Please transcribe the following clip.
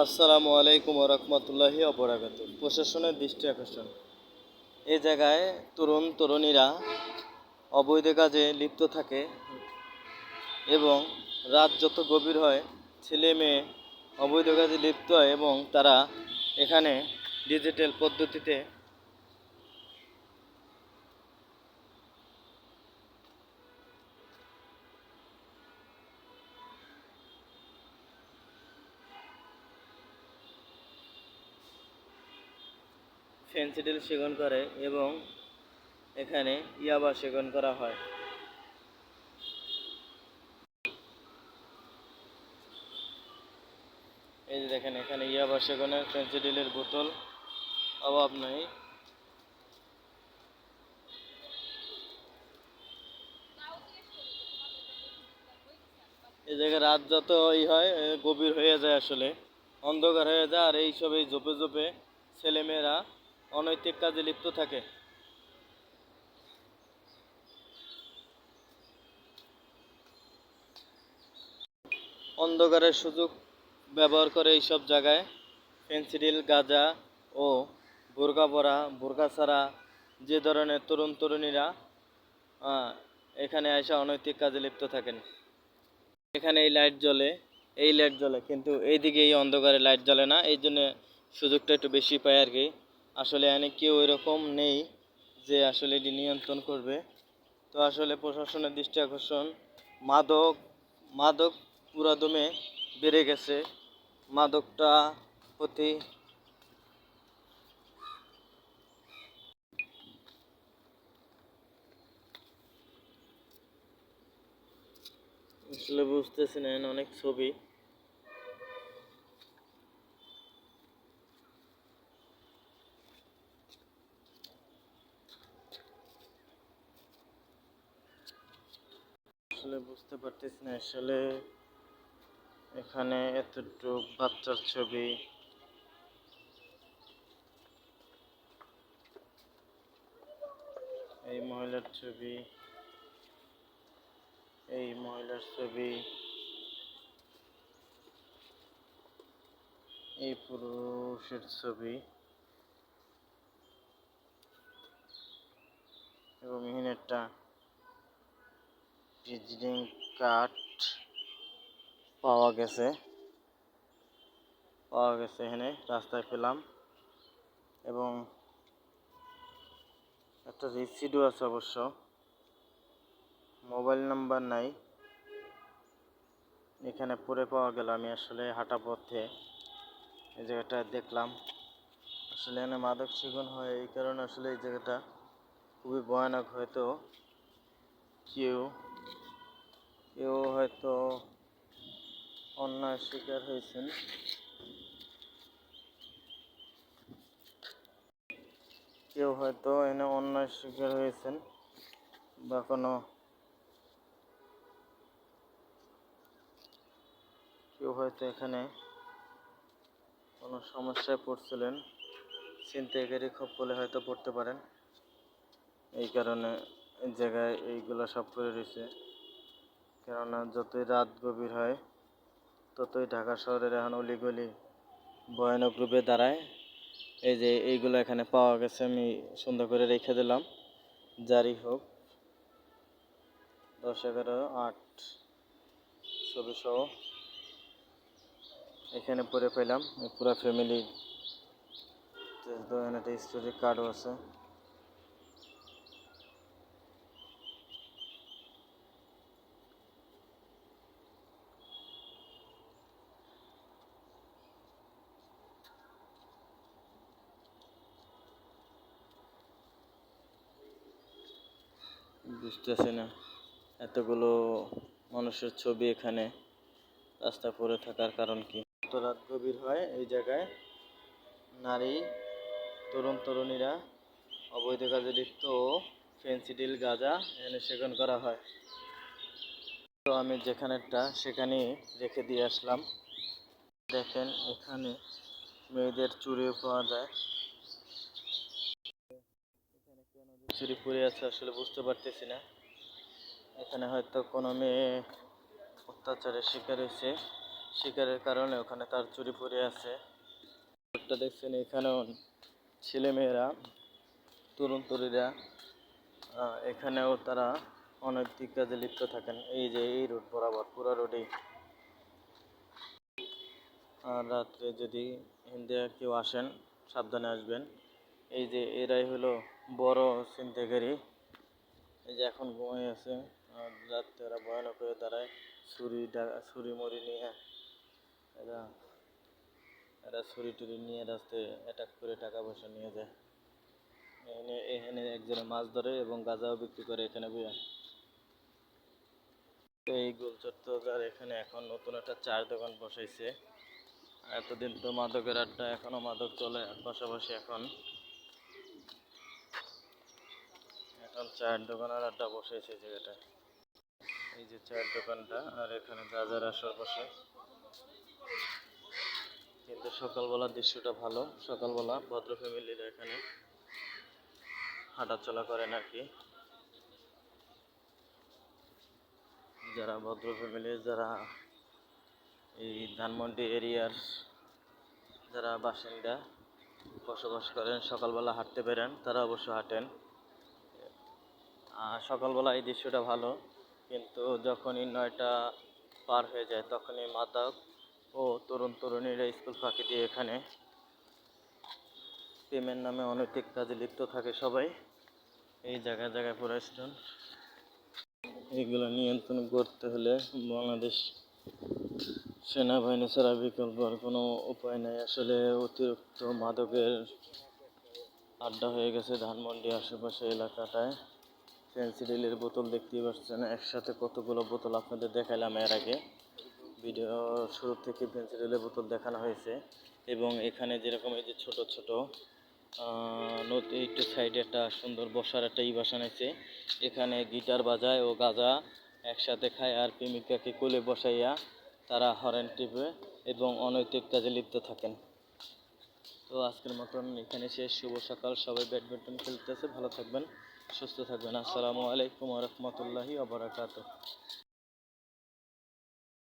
আসসালামু আলাইকুম রহমতুল্লাহি অবরাকাত। প্রশাসনের দৃষ্টি আকর্ষণ, এই জায়গায় তরুণ তরুণীরা অবৈধ কাজে লিপ্ত থাকে এবং রাত যত গভীর হয় ছেলে মেয়ে অবৈধ কাজে লিপ্ত হয় এবং তারা এখানে ডিজিটাল পদ্ধতিতে ফেন্সিডিল সেবন করে এবং এখানে ইয়াবা সেবন করা হয়। এই যে দেখেন, এখানে ইয়াবা সেবনের ফেন্সিডিলের বোতল অভাব নেই। এই জায়গায় রাত যত হয় গভীর হয়ে যায়, আসলে অন্ধকার হয়ে যায়, আর এইসব এই ঝোপে ঝোপে ছেলেমেয়েরা অনৈতিক কাজে লিপ্ত থাকে। অন্ধকারের সুযোগ ব্যবহার করে এইসব জায়গায় ফেন্সিডিল, গাঁজা ও বোরকা ছাড়া যে ধরনের তরুণ তরুণীরা এখানে এসে অনৈতিক কাজে লিপ্ত থাকেন। এখানে এই লাইট জ্বলে, কিন্তু এইদিকে এই অন্ধকারে লাইট জ্বলে না, এই জন্য সুযোগটা একটু বেশি পায় আর কি। আসলে এখানে কেউ এরকম নেই যে আসলে এটি নিয়ন্ত্রণ করবে। তো আসলে প্রশাসনের দৃষ্টি আকর্ষণ, মাদক মাদক পুরাদমে বেড়ে গেছে। মাদকটা প্রতি আসলে বুঝতেছি না, অনেক ছবি। আসলে বুঝতে পারতেছি না, আসলে এখানে এতটুক বাচ্চার ছবি, এই মহিলার ছবি, এই মহিলার ছবি, এই পুরুষের ছবি এবং এখানে একটা ভিজিটিং কার্ড পাওয়া গেছে এখানে রাস্তায় পেলাম, এবং একটা রিসিটও আছে অবশ্য। মোবাইল নাম্বার নাই, এখানে পড়ে পাওয়া গেল। আমি আসলে হাঁটা পথে এই জায়গাটা দেখলাম। আসলে এখানে মাদক সেবন হয়, এই কারণে আসলে এই জায়গাটা খুবই ভয়ানক। হয়তো কেউ কেউ হয়তো অন্যায় শিকার হয়েছেন, বা কেউ হয়তো এখানে কোনো সমস্যায় পড়ছিলেন, ছিনতাইকারী খপ্পরে হয়তো পড়তে পারেন, এই কারণে এই জায়গায় এইগুলো সব করে রয়েছে। কেননা যতই রাত গভীর হয় ততই ঢাকা শহরের এখন অলিগলি ভয়ানক রূপে দাঁড়ায়। এই যে এইগুলো এখানে পাওয়া গেছে, আমি সুন্দর করে রেখে দিলাম। জারি হোক 10/11/8 ছবি সহ এখানে পড়ে পেলাম। পুরো ফ্যামিলির একটা স্টোরি কার্ডও আছে। বুঝতেছি না, এতগুলো মানুষের ছবি এখানে রাস্তা পড়ে থাকার কারণ কি। তো রাত গভীর হয় এই জায়গায় নারী তরুণ তরুণীরা অবৈধ কাজে লিপ্ত ও ফেন্সিডিল, গাঁজা এনে সেবন করা হয়। তো আমি যেখানেরটা সেখানে রেখে দিয়ে আসলাম। দেখেন, এখানে মেয়েদের চুড়িও পাওয়া যায়। এখানে কেন চুড়ি পরে আছে আসলে বুঝতে পারতেছি না। এখানে হয়তো কোনো মেয়ে অত্যাচারের শিকার হয়েছে, শিকারের কারণে ওখানে তার চুরি পড়ে আছে। একটা দেখছেন এখানেও ছেলেমেয়েরা, তরুণ তরুণীরা এখানেও তারা অনৈতিক কাজে লিপ্ত থাকেন। এই যে এই রোড বরাবর পুরো রোডেই। আর রাত্রে যদি ইন্ডিয়া কেউ আসেন সাবধানে আসবেন। এই যে এরাই হলো বড় ছিনতাইকারী। এই যে এখন ঘুমিয়ে আছে, আর রাত্রে ওরা ভয়ানক হয়ে দাঁড়ায় ছুরি মুড়ি নিয়ে। এরা এরা ছুরি টুরি নিয়ে রাস্তায় অ্যাটাক করে টাকা পয়সা নিয়ে যায়। এখানে একজনে মাছ ধরে এবং গাঁজাও বিক্রি করে এখানে বইয়া। এই গোলচত্বর এখানে এখন নতুন একটা চায়ের দোকান বসাইছে। এতদিন তো মাদকের আড্ডা, এখনো মাদক চলে, আর পাশাপাশি এখন চায়ের দোকানের আড্ডা বসাইছে জায়গাটা। এই যে চায়ের দোকানটা, আর এখানে গাজার আসর বসে। কিন্তু সকালবেলার দৃশ্যটা ভালো। সকালবেলা ভদ্র ফ্যামিলিরা এখানে হাঁটাচলা করেন আর কি। যারা ভদ্র ফ্যামিলির, যারা এই ধানমন্ডি এরিয়ার যারা বাসিন্দা বসবাস করেন, সকালবেলা হাঁটতে বেরেন, তারা অবশ্য হাঁটেন। সকালবেলা এই দৃশ্যটা ভালো, কিন্তু যখনই 9টা পার হয়ে যায় তখনই মাদক ও তরুণ তরুণীরা স্কুল ফাঁকি দিয়ে এখানে প্রেমের নামে অনৈতিক কাজে লিপ্ত থাকে সবাই। এই জায়গায় জায়গায় পুরো স্ট্যান্ড। এগুলো নিয়ন্ত্রণ করতে হলে বাংলাদেশ সেনাবাহিনী ছাড়া বিকল্প আর কোনো উপায় নেই। আসলে অতিরিক্ত মাদকের আড্ডা হয়ে গেছে ধানমন্ডি আশেপাশে এলাকাটায়। ফেন্সিডিলের বোতল দেখতেই পাচ্ছেন, একসাথে কতগুলো বোতল আপনাদের দেখালাম এর আগে। ভিডিও শুরু থেকে ফেন্সিডিলের বোতল দেখানো হয়েছে। এবং এখানে যেরকম এই যে ছোট ছোট নদী একটু সাইডে একটা সুন্দর বসার একটা বাসা নিয়েছে। এখানে গিটার বাজায় ও গাঁজা একসাথে খায়, আর প্রেমিকাকে কোলে বসাইয়া তারা হরেন টিপে এবং অনৈতিক কাজে লিপ্ত থাকেন। তো আজকের মতন এখানে শেষ। শুভ সকাল। সবাই ব্যাডমিন্টন খেলতেছে। ভালো থাকবেন, সুস্থ থাকবেন। আসসালামু আলাইকুম ওয়া রাহমাতুল্লাহি ওয়া বারাকাতুহু।